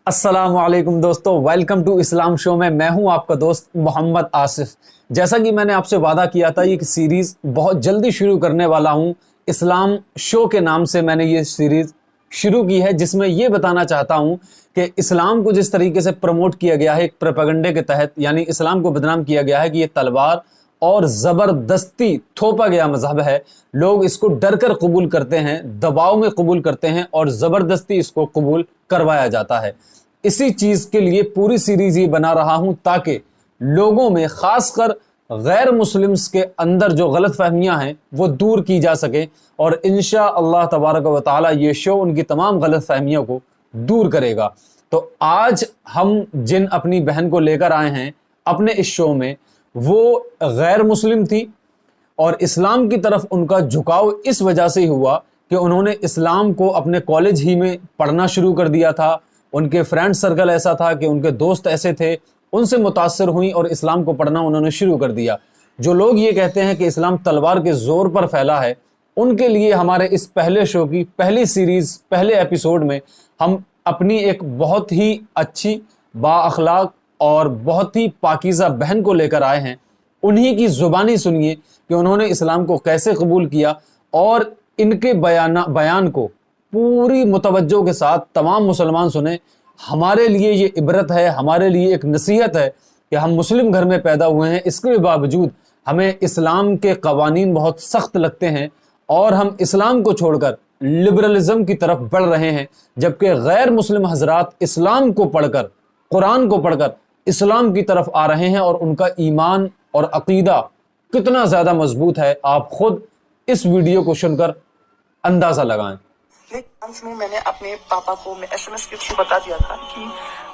अस्सलाम वालेकुम दोस्तों, वेलकम टू इस्लाम शो में मैं हूं आपका दोस्त मोहम्मद आसिफ। जैसा कि मैंने आपसे वादा किया था, ये सीरीज़ बहुत जल्दी शुरू करने वाला हूं। इस्लाम शो के नाम से मैंने ये सीरीज़ शुरू की है, जिसमें ये बताना चाहता हूं कि इस्लाम को जिस तरीके से प्रमोट किया गया है एक प्रोपेगेंडे के तहत, यानी इस्लाम को बदनाम किया गया है कि ये तलवार और ज़बरदस्ती थोपा गया मजहब है। लोग इसको डर कर कबूल करते हैं, दबाव में कबूल करते हैं और ज़बरदस्ती इसको कबूल करवाया जाता है। इसी चीज़ के लिए पूरी सीरीज़ ये बना रहा हूँ ताकि लोगों में, ख़ासकर गैर मुस्लिम्स के अंदर जो गलत फहमियाँ हैं वो दूर की जा सके, और इंशाअल्लाह तबारक व तआला ये शो उनकी तमाम गलत फहमियों को दूर करेगा। तो आज हम जिन अपनी बहन को लेकर आए हैं अपने इस शो में, वो गैर मुस्लिम थी और इस्लाम की तरफ उनका झुकाव इस वजह से ही हुआ कि उन्होंने इस्लाम को अपने कॉलेज ही में पढ़ना शुरू कर दिया था। उनके फ्रेंड सर्कल ऐसा था कि उनके दोस्त ऐसे थे, उनसे मुतासर हुई और इस्लाम को पढ़ना उन्होंने शुरू कर दिया। जो लोग ये कहते हैं कि इस्लाम तलवार के ज़ोर पर फैला है, उनके लिए हमारे इस पहले शो की पहली सीरीज़, पहले एपिसोड में हम अपनी एक बहुत ही अच्छी, बाअखलाक और बहुत ही पाकीज़ा बहन को लेकर आए हैं। उन्हीं की ज़ुबानी सुनिए कि उन्होंने इस्लाम को कैसे कबूल किया, और इनके बयान को पूरी मुतवज्जो के साथ तमाम मुसलमान सुने। हमारे लिए ये इबरत है, हमारे लिए एक नसीहत है कि हम मुस्लिम घर में पैदा हुए हैं, इसके बावजूद हमें इस्लाम के कवानीन बहुत सख्त लगते हैं और हम इस्लाम को छोड़कर लिबरलिज़म की तरफ बढ़ रहे हैं, जबकि गैर मुस्लिम हजरात इस्लाम को पढ़कर, कुरान को पढ़कर इस्लाम की तरफ आ रहे हैं और उनका ईमान और अकीदा कितना ज़्यादा मजबूत है, आप खुद इस वीडियो को सुनकर अंदाज़ा लगाएं। अंत में मैंने अपने पापा को SMS के थ्रू बता दिया था कि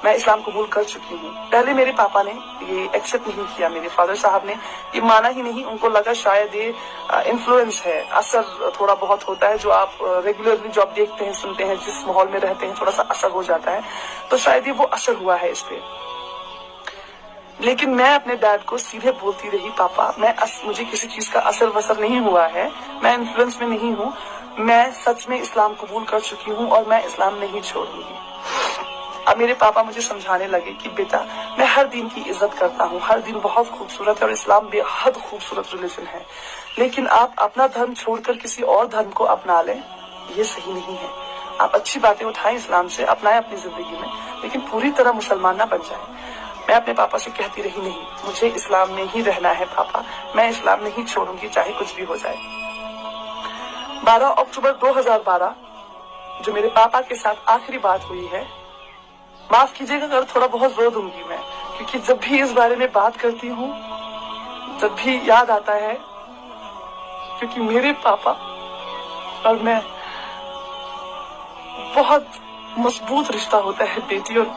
मैं इस्लाम कबूल कर चुकी हूँ। पहले मेरे पापा ने ये एक्सेप्ट नहीं किया, मेरे फादर साहब ने ये माना ही नहीं। उनको लगा शायद ये इन्फ्लुएंस है, असर थोड़ा बहुत होता है, जो आप रेगुलरली जो आप देखते हैं, सुनते हैं, जिस माहौल में रहते हैं, थोड़ा सा असर हो जाता है, तो शायद ये वो असर हुआ है इस पे। लेकिन मैं अपने डैड को सीधे बोलती रही, पापा मुझे किसी चीज का असर वसर नहीं हुआ है, मैं इन्फ्लुएंस में नहीं हूँ, मैं सच में इस्लाम कबूल कर चुकी हूँ और मैं इस्लाम नहीं छोड़ूंगी। अब मेरे पापा मुझे समझाने लगे कि बेटा, मैं हर दिन की इज्जत करता हूँ, हर दिन बहुत खूबसूरत है और इस्लाम बेहद खूबसूरत रिलीजन है, लेकिन आप अपना धर्म छोड़कर किसी और धर्म को अपना लें, ये सही नहीं है। आप अच्छी बातें उठाएं इस्लाम से, अपनाएं अपनी जिंदगी में, लेकिन पूरी तरह मुसलमान ना बन जाए। मैं अपने पापा से कहती रही, नहीं, मुझे इस्लाम में ही रहना है पापा, मैं इस्लाम नहीं छोड़ूंगी चाहे कुछ भी हो जाए। 12 अक्टूबर 2012 जो मेरे पापा के साथ आखिरी बात हुई है, माफ कीजिएगा अगर थोड़ा बहुत रो दूंगी मैं, क्योंकि जब भी इस बारे में बात करती हूँ, जब भी याद आता है, क्योंकि मेरे पापा और मैं बहुत मजबूत रिश्ता होता है बेटी और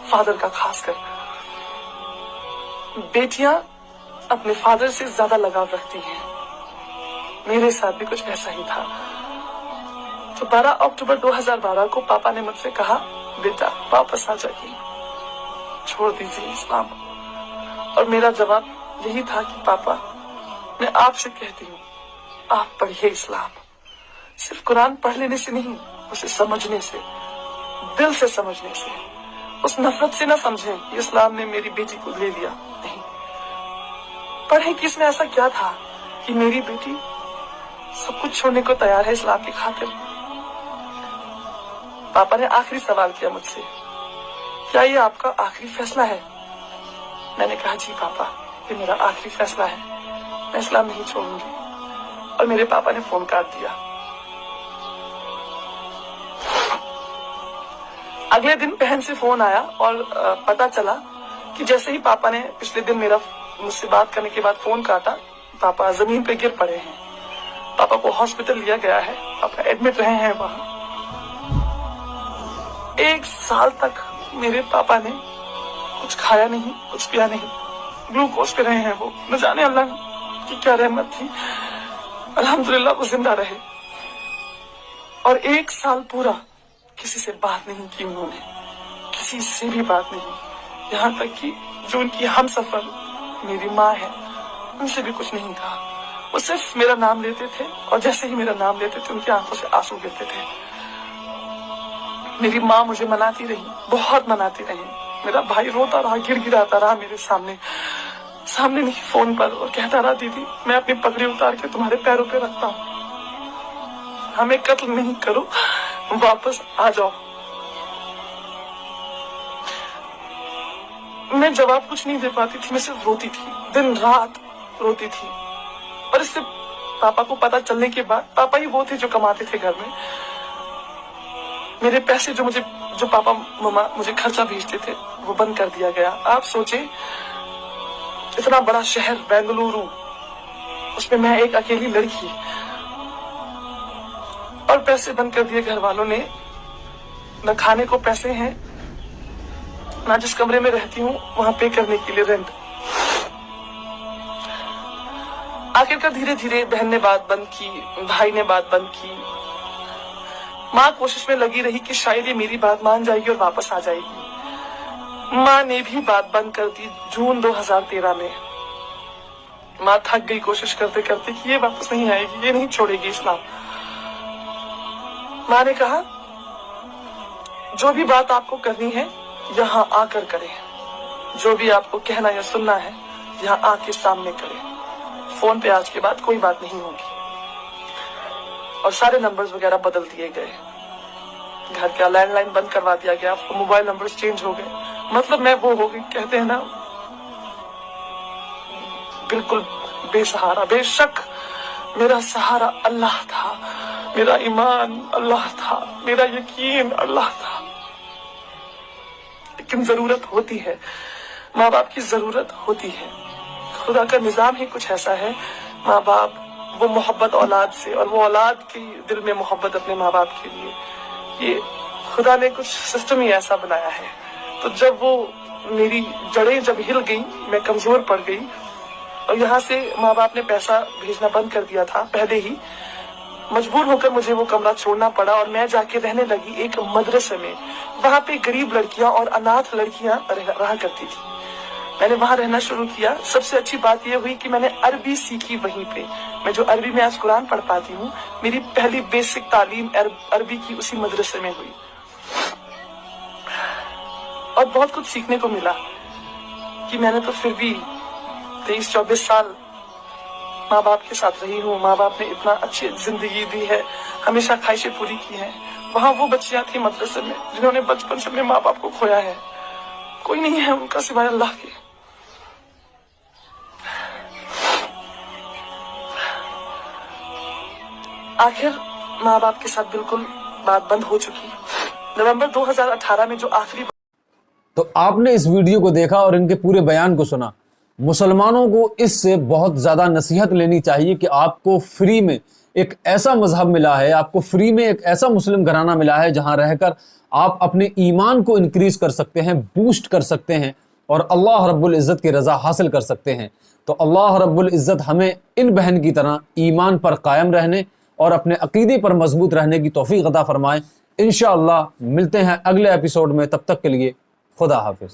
फादर का। खासकर बेटियां अपने फादर से ज्यादा लगाव रखती हैं, मेरे साथ भी कुछ वैसा ही था। तो 12 अक्टूबर 2012 को पापा ने मुझसे कहा, बेटा वापस आ जाइए, छोड़ दीजिए इस्लाम। और मेरा जवाब यही था कि पापा, मैं आपसे कहती हूँ, आप पढ़िए इस्लाम, सिर्फ कुरान पढ़ लेने से नहीं, उसे समझने से, दिल से समझने से, उस नफरत से ना समझें कि इस्लाम ने मेरी बेटी को ले लिया, नहीं, पढ़ें कि इसमें ऐसा क्या था कि मेरी बेटी सब कुछ छोड़ने को तैयार है इस्लाम की खातिर। पापा ने आखिरी सवाल किया मुझसे, क्या ये आपका आखिरी फैसला है? मैंने कहा, जी पापा, ये मेरा आखिरी फैसला है, मैं इस्लाम नहीं छोड़ूंगी। और मेरे पापा ने फोन काट दिया। अगले दिन बहन से फोन आया और पता चला कि जैसे ही पापा ने पिछले दिन मुझसे बात करने के बाद फोन काटा, पापा जमीन पे गिर पड़े हैं। पापा को हॉस्पिटल लिया गया है, पापा एडमिट रहे हैं वहां। 1 साल तक मेरे पापा ने कुछ खाया नहीं, कुछ पिया नहीं, ग्लूकोज पे रहे हैं वो। न जाने अल्लाह की क्या रहमत थी, अल्हम्दुलिल्लाह वो जिंदा रहे। और 1 साल पूरा किसी से बात नहीं की उन्होंने, किसी से भी बात नहीं, यहाँ तक कि जो उनकी हमसफर मेरी माँ है, उनसे भी कुछ नहीं कहा। वो सिर्फ मेरा नाम लेते थे और जैसे ही मेरा नाम लेते थे उनकी आंखों से आंसू गिरते थे। मेरी माँ मुझे मनाती रही, बहुत मनाती रही। मेरा भाई रोता रहा, गिड़गिड़ाता रहा मेरे सामने नहीं, फोन पर, और कहता रहा, दीदी मैं अपनी पगड़ी उतार के तुम्हारे पैरों पे रखता हूँ, हमें कत्ल नहीं करो, वापस आ जाओ। मैं जवाब कुछ नहीं दे पाती थी, मैं सिर्फ रोती थी, दिन रात रोती थी। और इससे पापा को पता चलने के बाद, पापा ही वो थे जो कमाते थे घर में, मेरे पैसे जो पापा मम्मा मुझे खर्चा भेजते थे वो बंद कर दिया गया। आप सोचे, इतना बड़ा शहर बेंगलुरु, उसमें मैं एक अकेली लड़की, और पैसे बंद कर दिए घर वालों ने। न खाने को पैसे हैं, ना जिस कमरे में रहती हूँ वहां पे करने के लिए रेंट। आखिरकार धीरे धीरे बहन ने बात बंद की, भाई ने बात बंद की, माँ कोशिश में लगी रही कि शायद ये मेरी बात मान जाएगी और वापस आ जाएगी। माँ ने भी बात बंद कर दी जून 2013 में। माँ थक गई कोशिश करते करते कि ये वापस नहीं आएगी, ये नहीं छोड़ेगी इस्लाम। माँ ने कहा, जो भी बात आपको करनी है यहाँ आकर करें, जो भी आपको कहना या सुनना है यहाँ आके सामने करें, फोन पे आज के बाद कोई बात नहीं होगी। और सारे नंबर्स वगैरह बदल दिए गए, घर का लैंडलाइन बंद करवा दिया गया, मोबाइल नंबर्स चेंज हो गए। मतलब मैं वो हो गई, कहते हैं ना, बिल्कुल बेसहारा। बेशक मेरा सहारा अल्लाह था, मेरा ईमान अल्लाह था, मेरा यकीन अल्लाह था, लेकिन जरूरत होती है, माँ बाप की जरूरत होती है। खुदा का निजाम ही कुछ ऐसा है, माँ बाप वो मोहब्बत औलाद से, और वो औलाद के दिल में मोहब्बत अपने माँ बाप के लिए, ये खुदा ने कुछ सिस्टम ही ऐसा बनाया है। तो जब वो मेरी जड़ें जब हिल गई, मैं कमजोर पड़ गई, और यहाँ से माँ बाप ने पैसा भेजना बंद कर दिया था पहले ही, मजबूर होकर मुझे वो कमरा छोड़ना पड़ा और मैं जाके रहने लगी एक मदरसे में। वहाँ पे गरीब लड़कियां और अनाथ लड़कियां रहा करती थी। मैंने वहां रहना शुरू किया। सबसे अच्छी बात यह हुई कि मैंने अरबी सीखी वहीं पे। मैं जो अरबी में आज कुरान पढ़ पाती हूँ, मेरी पहली बेसिक तालीम अरबी की उसी मदरसे में हुई। और बहुत कुछ सीखने को मिला कि मैंने तो फिर भी 23-24 साल माँ बाप के साथ रही हूँ। माँ बाप ने इतना अच्छी जिंदगी दी है, हमेशा ख्वाहिशें पूरी की हैं। वहाँ वो बच्चियां थी मदरसे में जिन्होंने बचपन से अपने माँ बाप को खोया है। कोई नहीं है उनका सिवाय अल्लाह के। आखिर माँ बाप के साथ बिल्कुल बात बंद हो चुकी। नवंबर 2018 में जो आखिरी, तो आपने इस वीडियो को देखा और इनके पूरे बयान को सुना। मुसलमानों को इससे बहुत ज़्यादा नसीहत लेनी चाहिए कि आपको फ्री में एक ऐसा मजहब मिला है, आपको फ्री में एक ऐसा मुस्लिम घराना मिला है जहां रहकर आप अपने ईमान को इंक्रीज कर सकते हैं, बूस्ट कर सकते हैं और अल्लाह रब्बुल इज़्ज़त की रज़ा हासिल कर सकते हैं। तो अल्लाह रब्बुल इज़्ज़त हमें इन बहन की तरह ईमान पर कायम रहने और अपने अकीदे पर मजबूत रहने की तौफीक अता फरमाएं। इंशाअल्लाह मिलते हैं अगले एपिसोड में, तब तक के लिए खुदा हाफिज़।